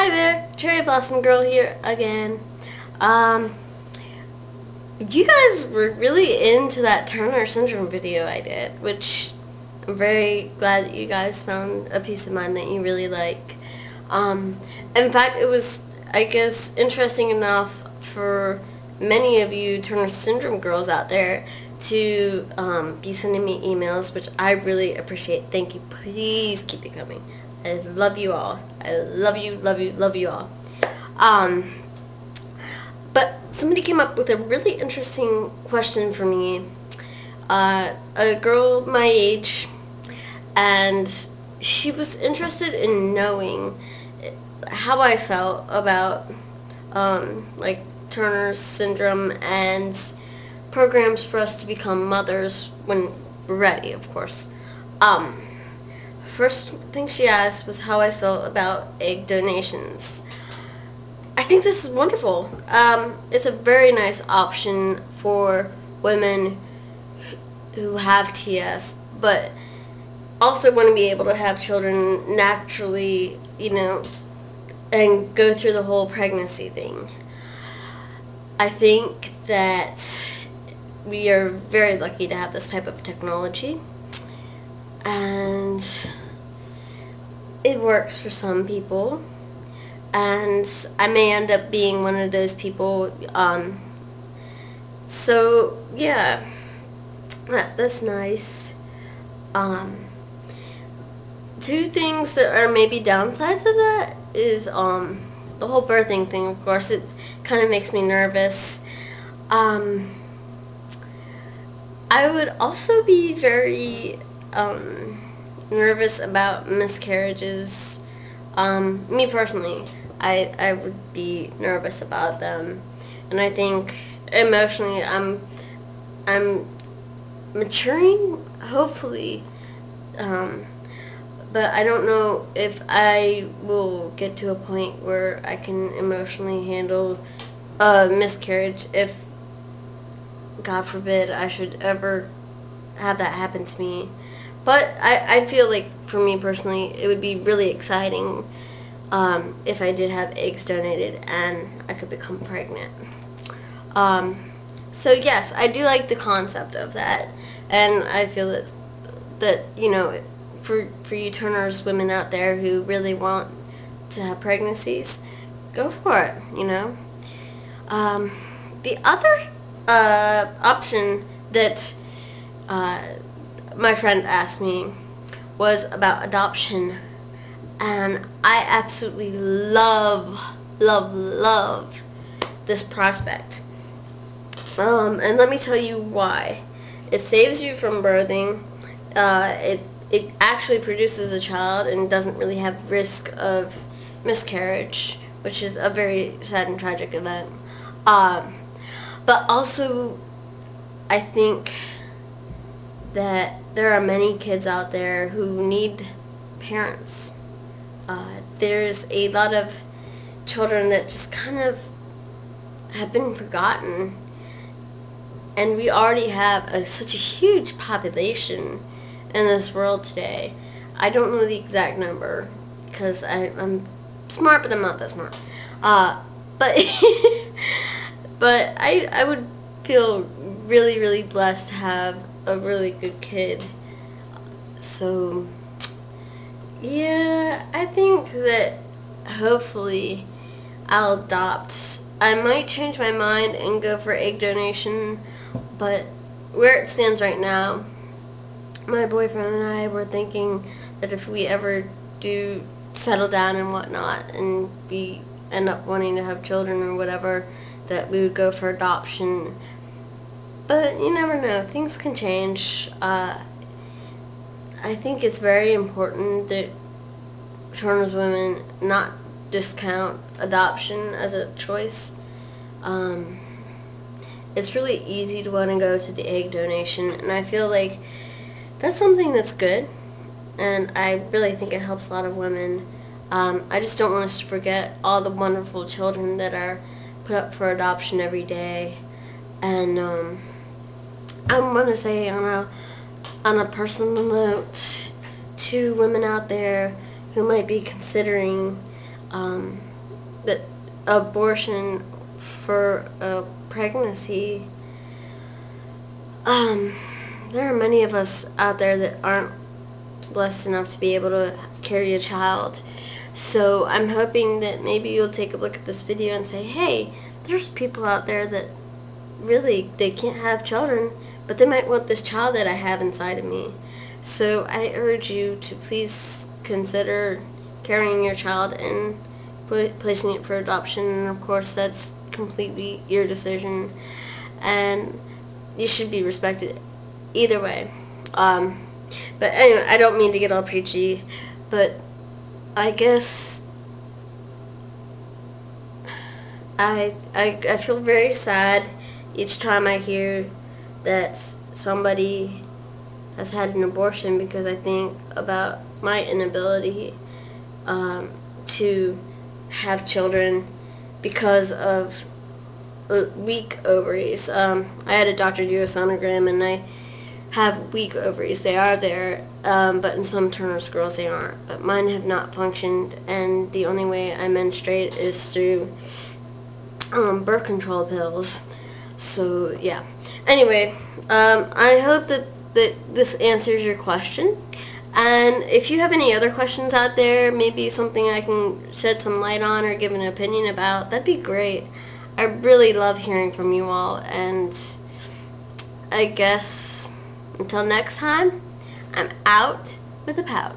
Hi there, Cherry Blossom Girl here again. You guys were really into that Turner Syndrome video I did, which I'm very glad that you guys found a peace of mind that you really like. In fact, it was, I guess, interesting enough for many of you Turner Syndrome girls out there to be sending me emails, which I really appreciate. Thank you. Please keep it coming. I love you all. I love you, love you, love you all. But somebody came up with a really interesting question for me. A girl my age, and she was interested in knowing how I felt about like Turner's syndrome and programs for us to become mothers when we're ready, of course. First thing she asked was how I felt about egg donations. I think this is wonderful. It's a very nice option for women who have TS, but also want to be able to have children naturally, and go through the whole pregnancy thing. I think that we are very lucky to have this type of technology, and it works for some people, and I may end up being one of those people. So yeah, that's nice. Two things that are maybe downsides of that is the whole birthing thing. Of course, it kind of makes me nervous. I would also be very nervous about miscarriages. Me personally, I would be nervous about them, and I think emotionally I'm maturing, hopefully, but I don't know if I will get to a point where I can emotionally handle a miscarriage if, God forbid, I should ever have that happen to me. But I feel like, for me personally, it would be really exciting if I did have eggs donated and I could become pregnant. So yes, I do like the concept of that, and I feel that for you Turner's women out there who really want to have pregnancies, go for it. The other option that my friend asked me was about adoption, and I absolutely love this prospect. And let me tell you why. It saves you from birthing. It actually produces a child and doesn't really have risk of miscarriage, which is a very sad and tragic event. But also, I think that there are many kids out there who need parents. There's a lot of children that just kind of have been forgotten, and we already have such a huge population in this world today. I don't know the exact number because I'm smart, but I'm not that smart. But but I would feel really, really blessed to have a really good kid. So yeah, I think that hopefully I'll adopt. I might change my mind and go for egg donation, but where it stands right now, my boyfriend and I were thinking that if we ever do settle down and whatnot, and we end up wanting to have children or whatever, that we would go for adoption. But you never know. Things can change. I think it's very important that Turner's women not discount adoption as a choice. It's really easy to want to go to the egg donation, and I feel like that's something that's good, and I really think it helps a lot of women. I just don't want us to forget all the wonderful children that are put up for adoption every day. And I want to say on a personal note to women out there who might be considering that abortion for a pregnancy, there are many of us out there that aren't blessed enough to be able to carry a child. So I'm hoping that maybe you'll take a look at this video and say, hey, there's people out there that really, they can't have children, but they might want this child that I have inside of me. So I urge you to please consider carrying your child and placing it for adoption. And of course, that's completely your decision, and you should be respected either way. But anyway, I don't mean to get all preachy, but I guess I feel very sad each time I hear that somebody has had an abortion, because I think about my inability to have children because of weak ovaries. I had a doctor do a sonogram, and I have weak ovaries. They are there, but in some Turner's girls they aren't. But mine have not functioned, and the only way I menstruate is through birth control pills. So yeah. Anyway, I hope that this answers your question. And if you have any other questions out there, maybe something I can shed some light on or give an opinion about, that'd be great. I really love hearing from you all, and I guess until next time, I'm out with a pout.